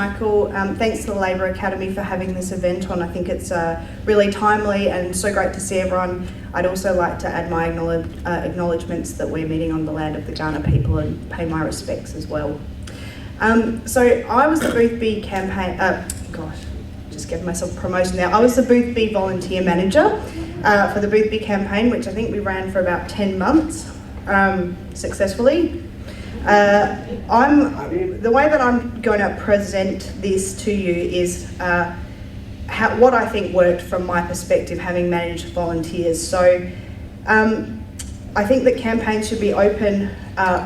Michael. Thanks to the Labour Academy for having this event on. I think it's really timely and so great to see everyone. I'd also like to add my acknowledgements that we're meeting on the land of the Kaurna people and pay my respects as well. So I was the Boothby campaign, just giving myself a promotion there. I was the Boothby Volunteer Manager for the Boothby campaign, which I think we ran for about 10 months successfully. The way that I'm going to present this to you is what I think worked from my perspective, having managed volunteers. So I think that campaigns should be open,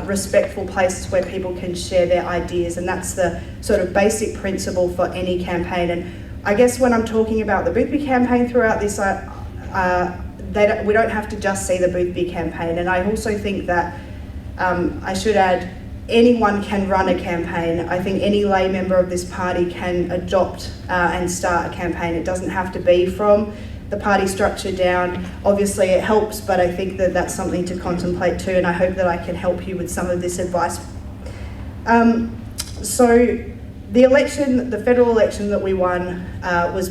respectful places where people can share their ideas, and that's the sort of basic principle for any campaign. And I guess when I'm talking about the Boothby campaign throughout this, we don't have to just see the Boothby campaign. And I also think that I should add, anyone can run a campaign. I think any lay member of this party can adopt and start a campaign. It doesn't have to be from the party structure down. Obviously it helps, but I think that that's something to contemplate too, and I hope that I can help you with some of this advice. So the federal election that we won was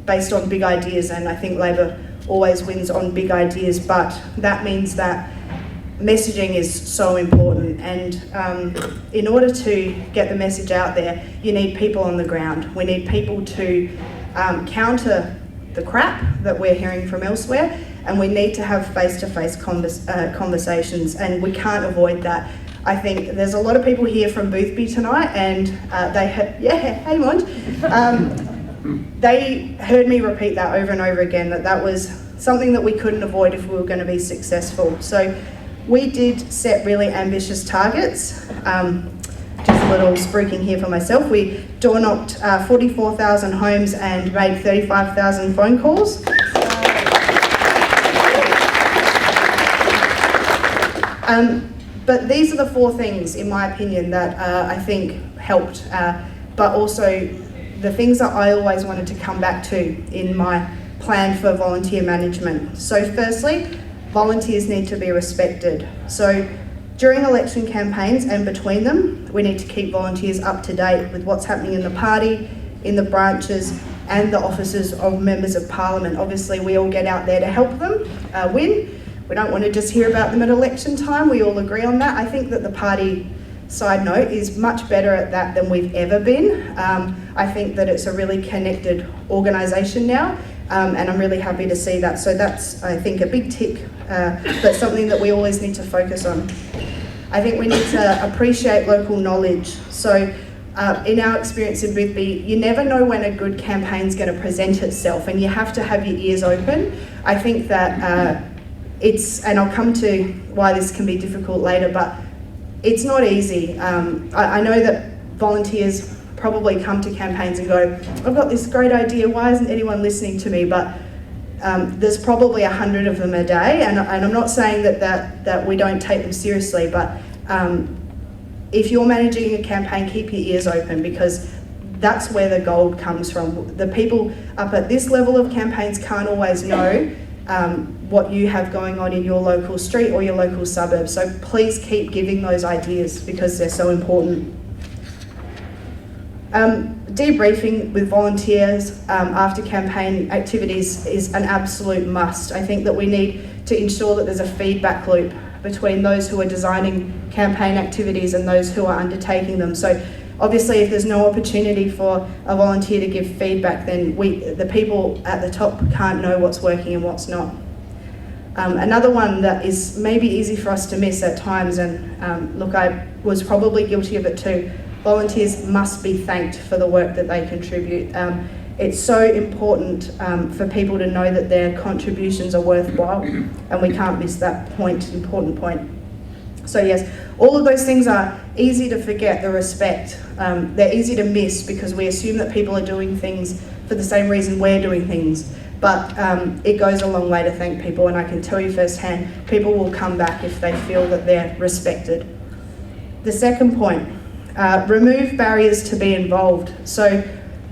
based on big ideas, and I think Labor always wins on big ideas, but that means that messaging is so important, and in order to get the message out there, you need people on the ground. We need people to counter the crap that we're hearing from elsewhere, and we need to have face-to-face conversations, and we can't avoid that. I think there's a lot of people here from Boothby tonight, and hey Mond, they heard me repeat that over and over again, that was something that we couldn't avoid if we were going to be successful. So we did set really ambitious targets. Just a little spruiking here for myself. We door knocked 44,000 homes and made 35,000 phone calls. But these are the 4 things, in my opinion, that I think helped, but also the things that I always wanted to come back to in my plan for volunteer management. So firstly, volunteers need to be respected. So during election campaigns and between them, we need to keep volunteers up to date with what's happening in the party, in the branches, and the offices of members of parliament. Obviously, we all get out there to help them win. We don't want to just hear about them at election time. We all agree on that. I think that the party, side note, is much better at that than we've ever been. I think that it's a really connected organisation now, and I'm really happy to see that. So that's, I think, a big tick, but something that we always need to focus on. I think we need to appreciate local knowledge. So in our experience in Boothby, you never know when a good campaign's going to present itself, and you have to have your ears open. I think that and I'll come to why this can be difficult later, but it's not easy. I know that volunteers probably come to campaigns and go, I've got this great idea, why isn't anyone listening to me? But there's probably 100 of them a day, and I'm not saying that we don't take them seriously, but if you're managing a campaign, keep your ears open, because that's where the gold comes from. The people up at this level of campaigns can't always know what you have going on in your local street or your local suburb. So please keep giving those ideas, because they're so important. Debriefing with volunteers after campaign activities is an absolute must. I think that we need to ensure that there's a feedback loop between those who are designing campaign activities and those who are undertaking them. So obviously, if there's no opportunity for a volunteer to give feedback, then the people at the top can't know what's working and what's not. Another one that is maybe easy for us to miss at times, and look, I was probably guilty of it too, volunteers must be thanked for the work that they contribute. It's so important for people to know that their contributions are worthwhile, and we can't miss that important point. So yes, all of those things are easy to forget, the respect. They're easy to miss because we assume that people are doing things for the same reason we're doing things. But it goes a long way to thank people, and I can tell you firsthand, people will come back if they feel that they're respected. The second point, remove barriers to be involved. So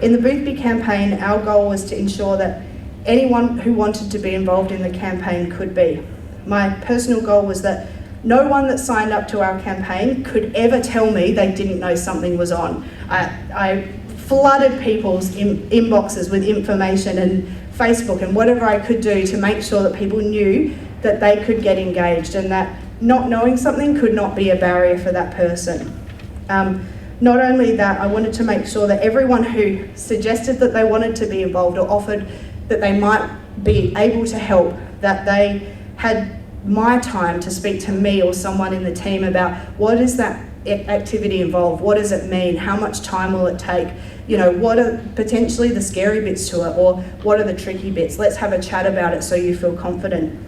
in the Boothby campaign, our goal was to ensure that anyone who wanted to be involved in the campaign could be. My personal goal was that no one that signed up to our campaign could ever tell me they didn't know something was on. I flooded people's inboxes with information and Facebook and whatever I could do to make sure that people knew that they could get engaged and that not knowing something could not be a barrier for that person. Not only that, I wanted to make sure that everyone who suggested that they wanted to be involved or offered that they might be able to help, that they had my time to speak to me or someone in the team about what does that activity involve, what does it mean, how much time will it take, you know, what are potentially the scary bits to it or what are the tricky bits. Let's have a chat about it so you feel confident.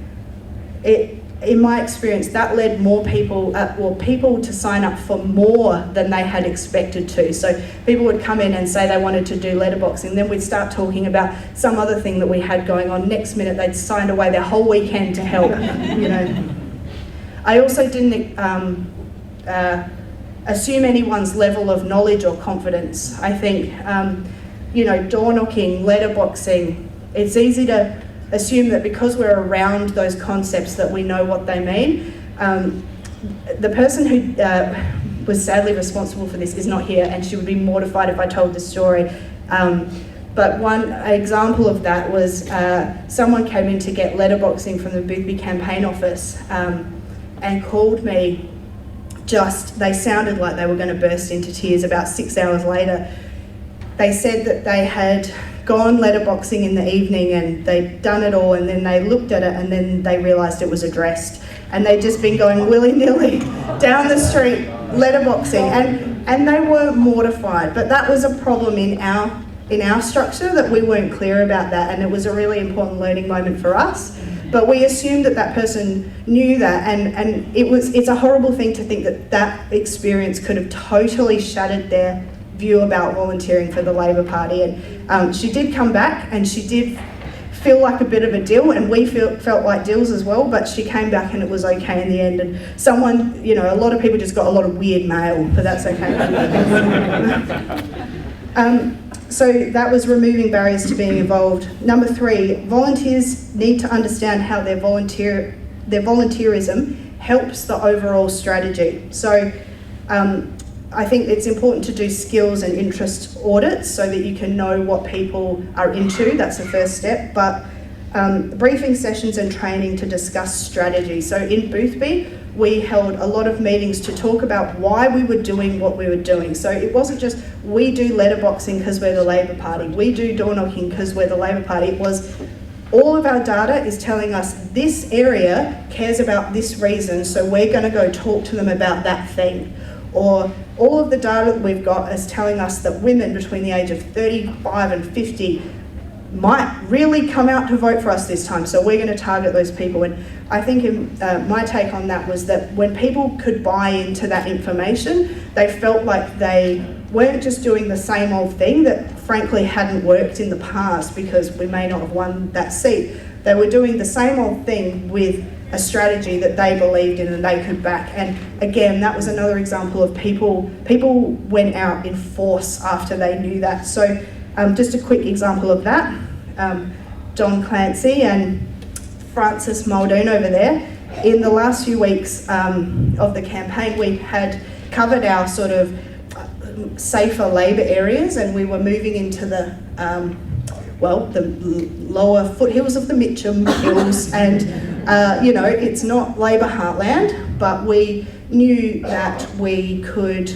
In my experience, that led more people, people to sign up for more than they had expected to. So people would come in and say they wanted to do letterboxing, then we'd start talking about some other thing that we had going on. Next minute, they'd signed away their whole weekend to help, you know. I also didn't assume anyone's level of knowledge or confidence. I think, you know, door knocking, letterboxing, it's easy to assume that because we're around those concepts that we know what they mean. The person who was sadly responsible for this is not here, and she would be mortified if I told this story. But one example of that was someone came in to get letterboxing from the Boothby campaign office and called me. They sounded like they were going to burst into tears about 6 hours later. They said that they had gone letterboxing in the evening and they'd done it all, and then they looked at it and then they realised it was addressed, and they'd just been going willy-nilly down the street letterboxing, and they were mortified. But that was a problem in our structure, that we weren't clear about that, and it was a really important learning moment for us. But we assumed that that person knew that, and it's a horrible thing to think that that experience could have totally shattered their view about volunteering for the Labor Party. And she did come back, and she did feel like a bit of a deal, and we felt like deals as well, but she came back and it was okay in the end. And someone, you know, a lot of people just got a lot of weird mail, but that's okay. So that was removing barriers to being involved. Number 3, volunteers need to understand how their volunteerism helps the overall strategy. So I think it's important to do skills and interest audits so that you can know what people are into. That's the first step. But briefing sessions and training to discuss strategy. So in Boothby, we held a lot of meetings to talk about why we were doing what we were doing. So it wasn't just we do letterboxing because we're the Labor Party, we do door knocking because we're the Labor Party. It was all of our data is telling us this area cares about this reason, so we're going to go talk to them about that thing. Or all of the data that we've got is telling us that women between the age of 35 and 50 might really come out to vote for us this time, so we're going to target those people. And I think my take on that was that when people could buy into that information, they felt like they weren't just doing the same old thing that frankly hadn't worked in the past because we may not have won that seat. They were doing the same old thing with a strategy that they believed in and they could back. And again, that was another example of people went out in force after they knew that. So just a quick example of that. Don Clancy and Francis Muldoon over there, in the last few weeks of the campaign, we had covered our sort of safer Labor areas, and we were moving into the lower foothills of the Mitcham Hills, and you know, it's not Labor heartland, but we knew that we could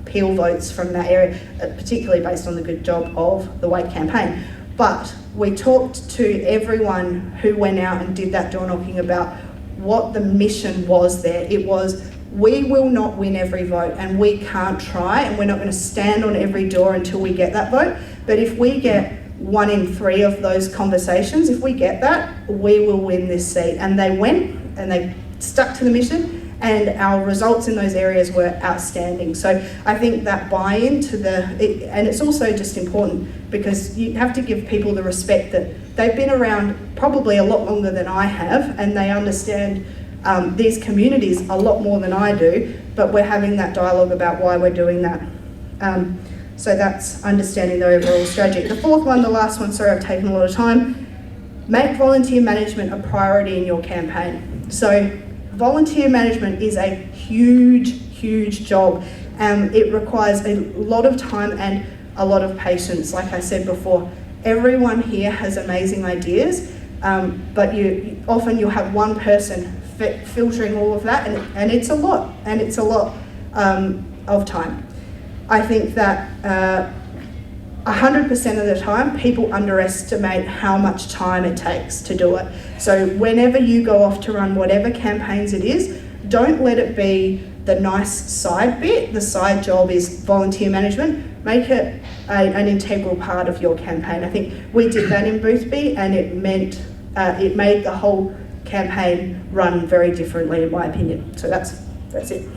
peel votes from that area, particularly based on the good job of the Wait campaign. But we talked to everyone who went out and did that door knocking about what the mission was there. It was, we will not win every vote, and we can't try, and we're not going to stand on every door until we get that vote. But if we get 1 in 3 of those conversations, if we get that, we will win this seat. And they went and they stuck to the mission, and our results in those areas were outstanding. So I think that buy-in to and it's also just important because you have to give people the respect that they've been around probably a lot longer than I have, and they understand these communities a lot more than I do, but we're having that dialogue about why we're doing that. So that's understanding the overall strategy. The fourth one, the last one, sorry I've taken a lot of time, make volunteer management a priority in your campaign. So volunteer management is a huge, huge job. It requires a lot of time, and a lot of patience. Like I said before, everyone here has amazing ideas, but often you'll have one person filtering all of that, and it's a lot, of time. I think that 100% of the time, people underestimate how much time it takes to do it. So whenever you go off to run whatever campaigns it is, don't let it be the nice side bit. The side job is volunteer management. Make it an integral part of your campaign. I think we did that in Boothby, and it made the whole campaign run very differently, in my opinion. So that's it.